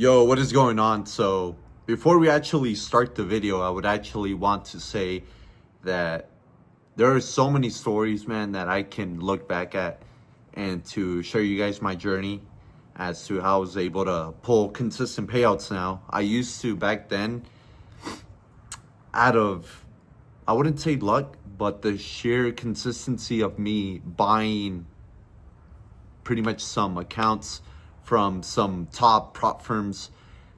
Yo, what is going on? So, before we actually start the video, I would actually want to say that there are so many stories, man, that I can look back at and to show you guys my journey as to how I was able to pull consistent payouts now. I used to back then, out of, I wouldn't say luck, but the sheer consistency of me buying pretty much some accounts from some top prop firms.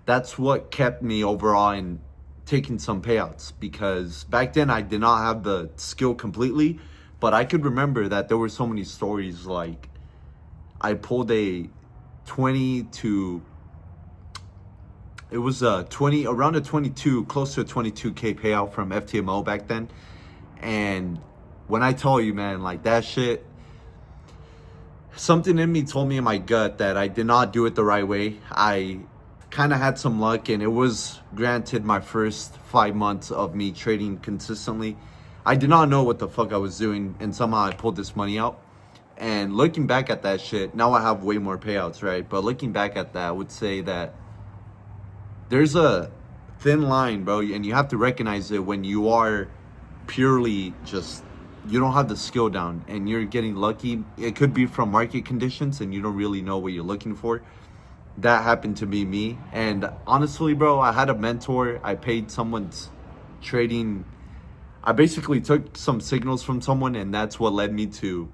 That's what kept me overall in taking some payouts, because back then I did not have the skill completely, but I could remember that there were so many stories. Like, I pulled a 20 to it was a 20 around a 22, close to a 22k payout from FTMO back then. And when I tell you, man, like, that shit, something in me told me in my gut that I did not do it the right way. I kind of had some luck, and it was granted my first 5 months of me trading consistently. I did not know what the fuck I was doing, and somehow I pulled this money out. And looking back at that shit, now I have way more payouts, right? But looking back at that, I would say that there's a thin line, bro, and you have to recognize it when you are purely just, you don't have the skill down and you're getting lucky. It could be from market conditions and you don't really know what you're looking for. That happened to be me. And honestly, bro, I had a mentor. I paid someone's trading. I basically took some signals from someone, and that's what led me to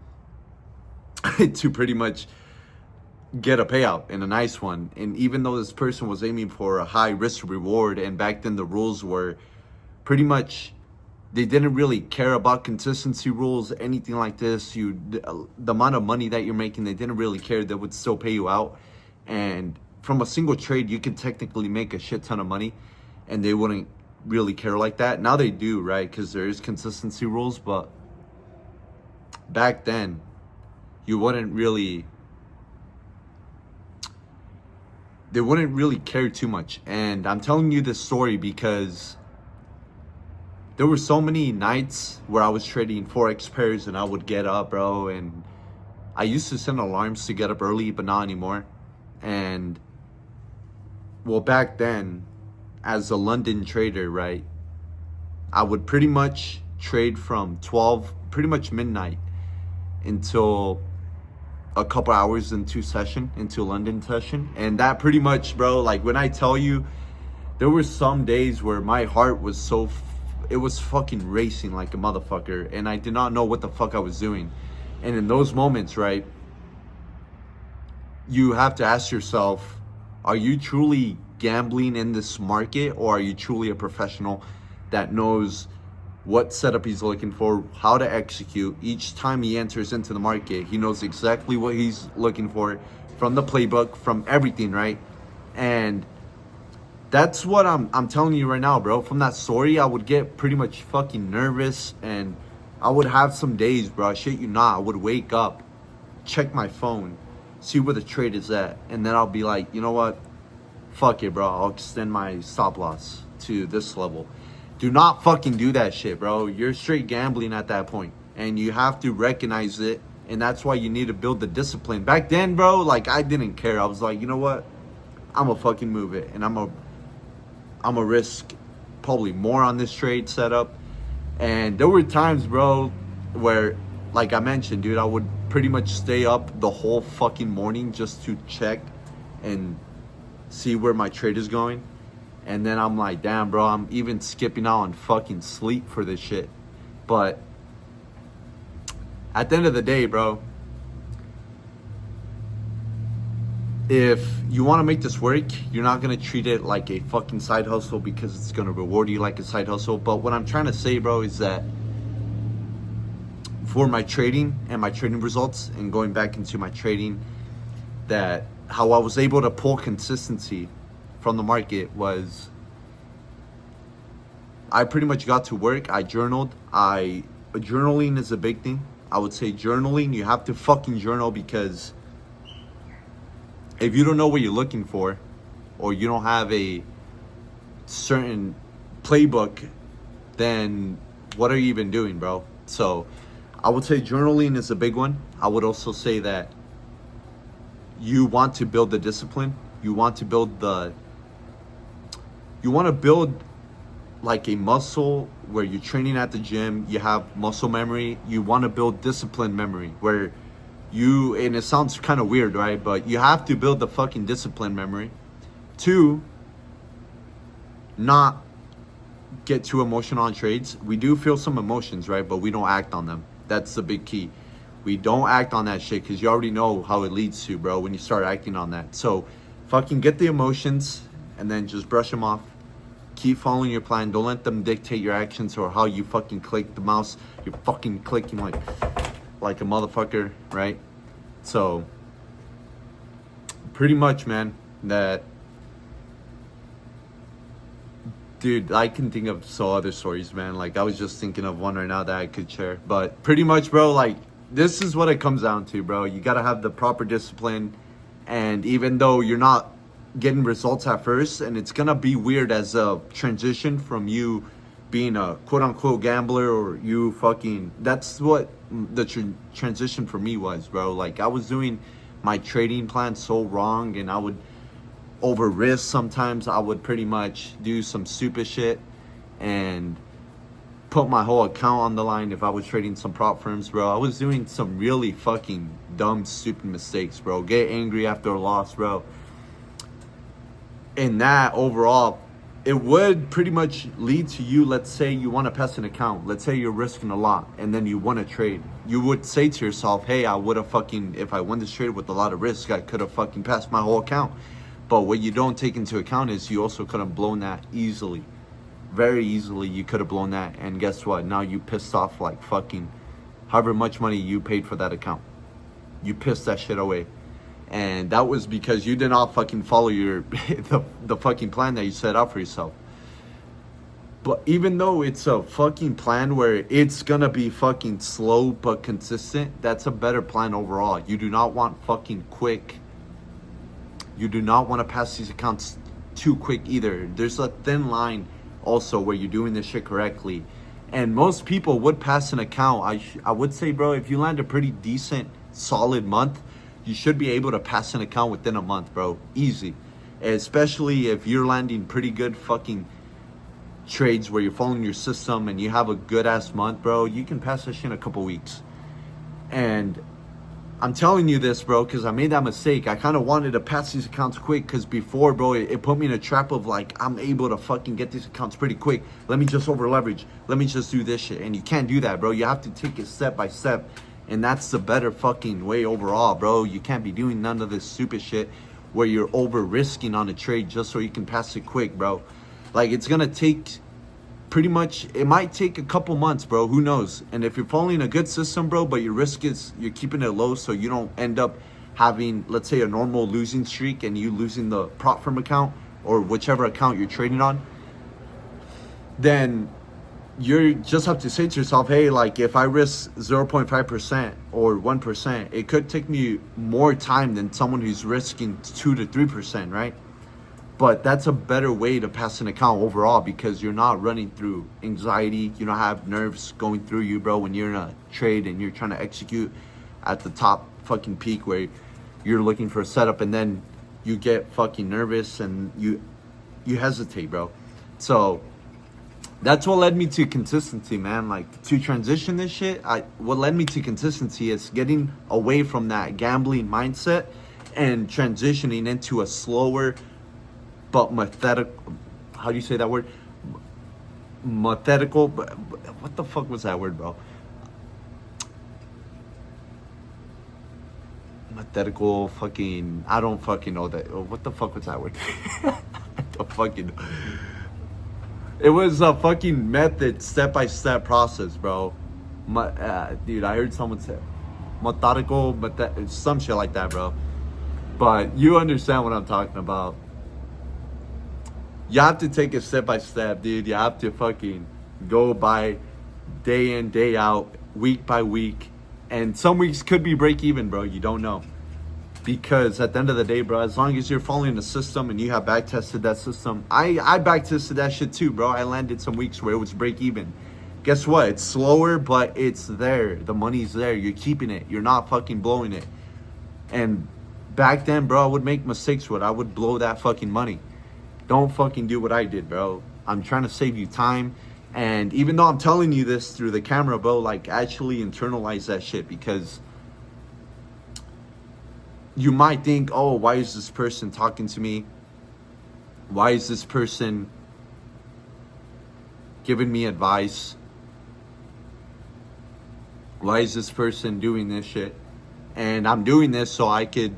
to pretty much get a payout, and a nice one. And even though this person was aiming for a high risk reward, and back then the rules were pretty much, they didn't really care about consistency rules, anything like this. The amount of money that you're making, they didn't really care. They would still pay you out. And from a single trade, you could technically make a shit ton of money, and they wouldn't really care like that. Now they do, right? Because there is consistency rules. But back then, you wouldn't really, they wouldn't really care too much. And I'm telling you this story because there were so many nights where I was trading Forex pairs and I would get up, bro. And I used to set alarms to get up early, but not anymore. And, well, back then, as a London trader, right, I would pretty much trade from 12, pretty much midnight, until a couple hours into London session. And that pretty much, bro, like, when I tell you, there were some days where my heart was it was fucking racing like a motherfucker, and I did not know what the fuck I was doing. And in those moments, right, you have to ask yourself, are you truly gambling in this market, or are you truly a professional that knows what setup he's looking for, how to execute? Each time he enters into the market, he knows exactly what he's looking for from the playbook, from everything, right? And that's what I'm telling you right now, bro. From that story, I would get pretty much fucking nervous, and I would have some days, bro, I shit you not, I would wake up, check my phone, see where the trade is at, and then I'll be like, you know what? Fuck it, bro. I'll extend my stop loss to this level. Do not fucking do that shit, bro. You're straight gambling at that point, and you have to recognize it, and that's why you need to build the discipline. Back then, bro, like, I didn't care. I was like, you know what? I'm gonna fucking move it, and I'm a risk probably more on this trade setup. And there were times, bro, where, like I mentioned, dude, I would pretty much stay up the whole fucking morning just to check and see where my trade is going. And then I'm like, damn, bro, I'm even skipping out on fucking sleep for this shit. But at the end of the day, bro, if you want to make this work, you're not going to treat it like a fucking side hustle, because it's going to reward you like a side hustle. But what I'm trying to say, bro, is that for my trading and my trading results, and going back into my trading, that how I was able to pull consistency from the market was, I pretty much got to work. I journaled. Journaling is a big thing. I would say journaling, you have to fucking journal, because if you don't know what you're looking for, or you don't have a certain playbook, then what are you even doing, bro? So I would say journaling is a big one. I would also say that you want to build the discipline. You want to build you want to build like a muscle where you're training at the gym, you have muscle memory. You want to build discipline memory where and it sounds kind of weird, right? But you have to build the fucking discipline memory to not get too emotional on trades. We do feel some emotions, right? But we don't act on them. That's the big key. We don't act on that shit because you already know how it leads to, bro, when you start acting on that. So fucking get the emotions and then just brush them off. Keep following your plan. Don't let them dictate your actions or how you fucking click the mouse. You're fucking clicking like a motherfucker, right? So pretty much, man, that dude, I can think of so other stories, man. Like I was just thinking of one right now that I could share. But pretty much, bro, like this is what it comes down to, bro. You gotta have the proper discipline. And even though you're not getting results at first, and it's gonna be weird as a transition from you being a quote unquote gambler or you fucking, that's what the transition for me was, bro. Like I was doing my trading plan so wrong, and I would over risk sometimes. I would pretty much do some stupid shit and put my whole account on the line if I was trading some prop firms, bro. I was doing some really fucking dumb, stupid mistakes, bro. Get angry after a loss, bro. And that overall, it would pretty much lead to you, let's say you want to pass an account. Let's say you're risking a lot and then you want to trade. You would say to yourself, hey, I would have fucking, if I won this trade with a lot of risk, I could have fucking passed my whole account. But what you don't take into account is you also could have blown that easily. Very easily you could have blown that. And guess what? Now you pissed off like fucking however much money you paid for that account. You pissed that shit away. And that was because you did not fucking follow your the fucking plan that you set out for yourself. But even though it's a fucking plan where it's gonna be fucking slow but consistent, that's a better plan overall. You do not want fucking quick. You do not want to pass these accounts too quick either. There's a thin line also where you're doing this shit correctly. And most people would pass an account. I would say, bro, if you land a pretty decent, solid month, you should be able to pass an account within a month, bro. Easy. Especially if you're landing pretty good fucking trades where you're following your system and you have a good ass month, bro. You can pass that shit in a couple weeks. And I'm telling you this, bro, because I made that mistake. I kind of wanted to pass these accounts quick because before, bro, it put me in a trap of like, I'm able to fucking get these accounts pretty quick. Let me just over leverage. Let me just do this shit. And you can't do that, bro. You have to take it step by step. And that's the better fucking way overall, bro. You can't be doing none of this stupid shit where you're over risking on a trade just so you can pass it quick, bro. Like, it's going to take pretty much, it might take a couple months, bro. Who knows? And if you're following a good system, bro, but your risk is, you're keeping it low so you don't end up having, let's say, a normal losing streak and you losing the prop firm account or whichever account you're trading on, then you just have to say to yourself, hey, like if I risk 0.5% or 1%, it could take me more time than someone who's risking 2 to 3%, right? But that's a better way to pass an account overall because you're not running through anxiety. You don't have nerves going through you, bro, when you're in a trade and you're trying to execute at the top fucking peak where you're looking for a setup and then you get fucking nervous and you hesitate, bro. So that's what led me to consistency, man. Like, to transition this shit, what led me to consistency is getting away from that gambling mindset and transitioning into a slower but methodical, how do you say that word? Methodical, but what the fuck was that word, bro? Methodical fucking, I don't fucking know that. What the fuck was that word? I don't fucking know. It was a fucking method, step-by-step process, bro. Dude, I heard someone say methodical, but some shit like that, bro. But you understand what I'm talking about. You have to take it step-by-step, dude. You have to fucking go by day in, day out, week by week. And some weeks could be break even, bro. You don't know. Because at the end of the day, bro, as long as you're following the system and you have back-tested that system. I back-tested that shit too, bro. I landed some weeks where it was break even. Guess what? It's slower, but it's there. The money's there. You're keeping it. You're not fucking blowing it. And back then, bro, I would make mistakes with. I would blow that fucking money. Don't fucking do what I did, bro. I'm trying to save you time. And even though I'm telling you this through the camera, bro, like, actually internalize that shit, because you might think, oh, why is this person talking to me? Why is this person giving me advice? Why is this person doing this shit? And I'm doing this so I could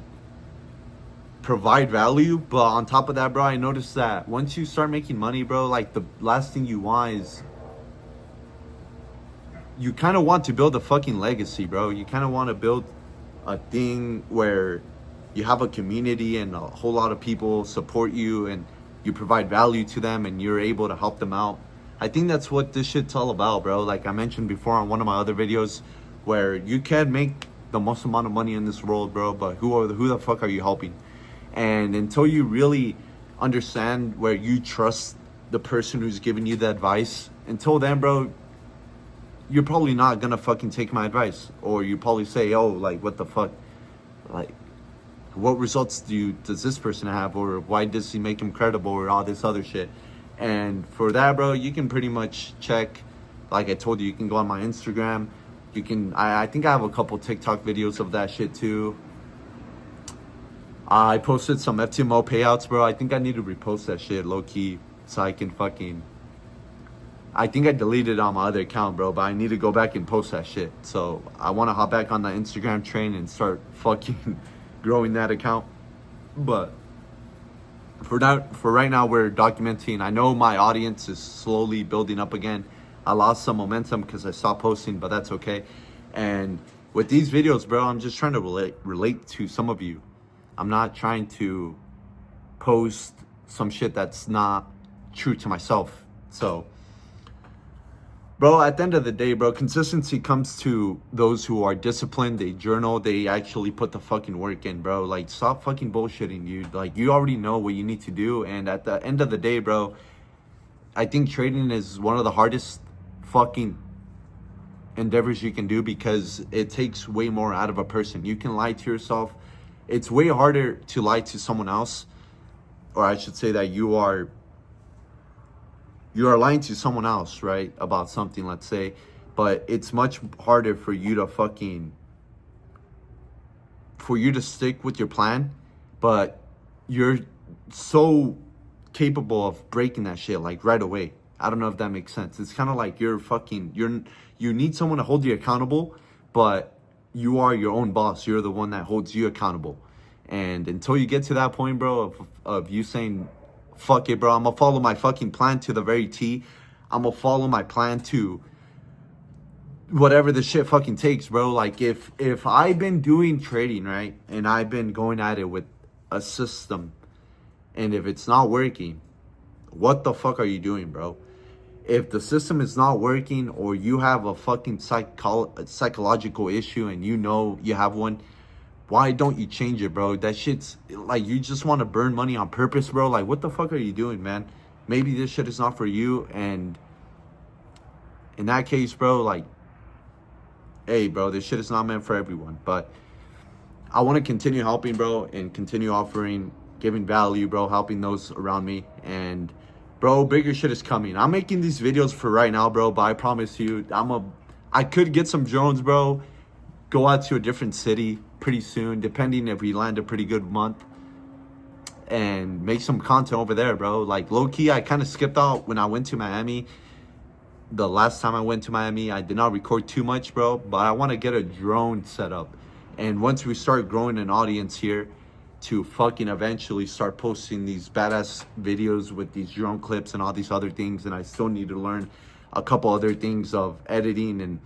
provide value. But on top of that, bro, I noticed that once you start making money, bro, like, the last thing you want is, you kind of want to build a fucking legacy, bro. You kind of want to build a thing where you have a community and a whole lot of people support you and you provide value to them and you're able to help them out. I think that's what this shit's all about, bro. Like I mentioned before on one of my other videos, where you can make the most amount of money in this world, bro, but who the fuck are you helping? And until you really understand where you trust the person who's giving you the advice, until then, bro, you're probably not gonna fucking take my advice. Or you probably say, oh, like, what the fuck? Like, what results does this person have? Or why does he make him credible? Or all this other shit. And for that, bro, you can pretty much check. Like I told you, you can go on my Instagram. You can, I think I have a couple TikTok videos of that shit too. I posted some FTMO payouts, bro. I think I need to repost that shit low-key so I can fucking... I think I deleted it on my other account, bro, but I need to go back and post that shit. So I want to hop back on the Instagram train and start fucking growing that account. But for right now, we're documenting. I know my audience is slowly building up again. I lost some momentum because I stopped posting, but that's okay. And with these videos, bro, I'm just trying to relate to some of you. I'm not trying to post some shit that's not true to myself. So, bro, at the end of the day, bro, consistency comes to those who are disciplined. They journal. They actually put the fucking work in, bro. Like, stop fucking bullshitting, dude. Like, you already know what you need to do. And at the end of the day, bro, I think trading is one of the hardest fucking endeavors you can do, because it takes way more out of a person. You can lie to yourself. It's way harder to lie to someone else. Or I should say that you are lying to someone else, right, about something, let's say, but it's much harder for you to stick with your plan, but you're so capable of breaking that shit, like, right away. I don't know if that makes sense. It's kind of like you need someone to hold you accountable, but you are your own boss. You're the one that holds you accountable. And until you get to that point, bro, of you saying, fuck it, bro, I'm gonna follow my fucking plan to the very T. I'm gonna follow my plan to whatever the shit fucking takes, bro. Like, if I've been doing trading, right, and I've been going at it with a system, and if it's not working, what the fuck are you doing, bro? If the system is not working, or you have a fucking psychological issue and you know you have one, why don't you change it, bro? That shit's like, you just want to burn money on purpose, bro. Like, what the fuck are you doing, man? Maybe this shit is not for you. And in that case, bro, like, hey, bro, this shit is not meant for everyone. But I want to continue helping, bro, and continue offering, giving value, bro, helping those around me. And, bro, bigger shit is coming. I'm making these videos for right now, bro, but I promise you, I could get some drones, bro, go out to a different city pretty soon, depending if we land a pretty good month, and make some content over there, bro. Like, low-key, I kind of skipped out when I went to Miami. The last time I went to Miami, I did not record too much, bro, but I want to get a drone set up. And once we start growing an audience here, to fucking eventually start posting these badass videos with these drone clips and all these other things. And I still need to learn a couple other things of editing,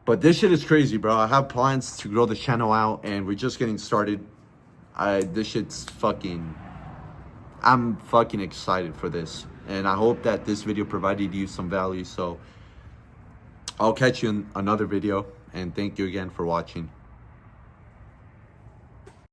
but this shit is crazy, bro. I have plans to grow the channel out, and we're just getting started. This shit's I'm fucking excited for this. And I hope that this video provided you some value. So I'll catch you in another video, and thank you again for watching.